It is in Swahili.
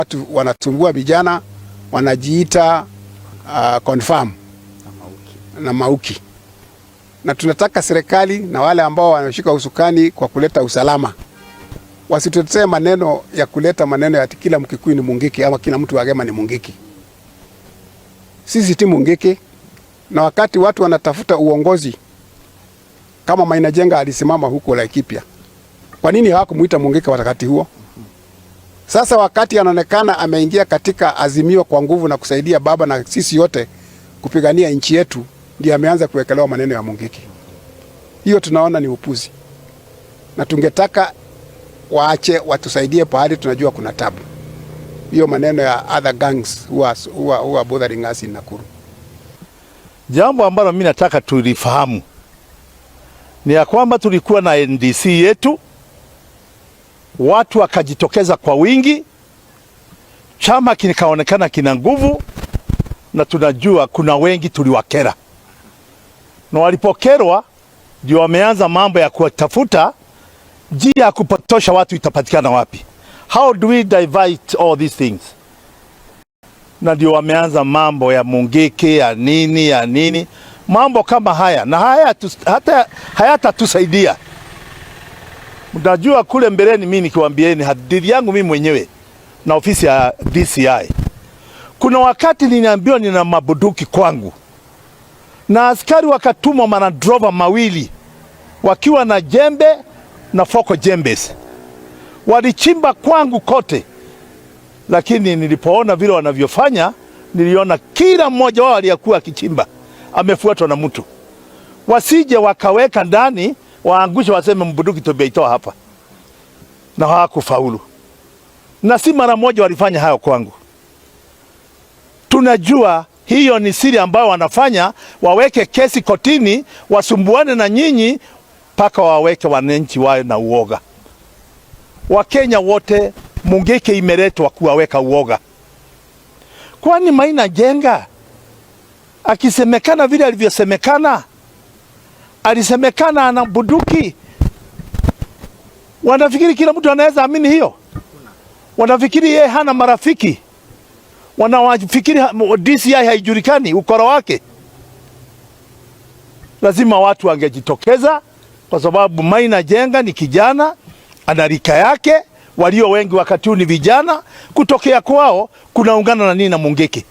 Watu wanatumbua vijana wanajiita confirm na mauki, na tunataka serikali na wale ambao wanashika usukani kwa kuleta usalama wasitutetee maneno ya kuleta maneno ya kila Mkikuyu ni Mungiki ama kila mtu wagema ni Mungiki. Sisi ti Mungiki, na wakati watu wanatafuta uongozi kama Maina Njenga alisimama huko Laikipia, kwa nini hawakumuita Mungiki wakati huo? Sasa wakati anaonekana ameingia katika azimio kwa nguvu na kusaidia baba na sisi yote kupigania nchi yetu, ndiye ameanza kuwekelewa maneno ya Mungiki. Hiyo tunaona ni upuzi, na tungetaka waache watusaidie pahali tunajua kuna tabu. Hiyo maneno ya other gangs who are bothering us in Nakuru. Jambo ambalo mimi nataka tulifahamu ni ya kwamba tulikuwa na NDC yetu, watu wakajitokeza kwa wingi, chama kikaonekana kina nguvu, na tunajua kuna wengi tuliwakera, na walipokerwa ndio wameanza mambo ya kutafuta njia ya kupotosha watu itapatikana wapi. How do we divide all these things? Na ndio wameanza mambo ya Mungiki ya nini mambo kama haya, na hata hayatatusaidia. Mtajua kule mbeleni, mimi nikiwaambieni hadithi yangu mimi mwenyewe na ofisi ya DCI. Kuna wakati niliambiwa nina mabuduki kwangu, na askari wakatumwa manadrova mawili wakiwa na jembe na foko jembes, walichimba kwangu kote. Lakini nilipoona vile wanavyofanya, niliona kila mmoja wao aliyekuwa akichimba amefuatwa na mtu, wasije wakaweka ndani waangusha waseme mbuduki tumeitoa hapa, na hawakufaulu. Na si mara moja walifanya hayo kwangu. Tunajua hiyo ni siri ambayo wanafanya, waweke kesi kotini, wasumbuane na nyinyi paka waweke wananchi wawe na uoga. Wakenya wote Mungiki imeletwa kuwaweka uoga. Kwani Maina Njenga akisemekana vile alivyosemekana, alisemekana ana bunduki, wanafikiri kila mtu anaweza amini hiyo? Wanafikiri yeye hana marafiki? Wanafikiri DCI haijulikani ukora wake? Lazima watu wangejitokeza, kwa sababu Maina Njenga ni kijana, ana rika yake, walio wengi wakati huu ni vijana. Kutokea kwao kunaungana na nini na Mungiki?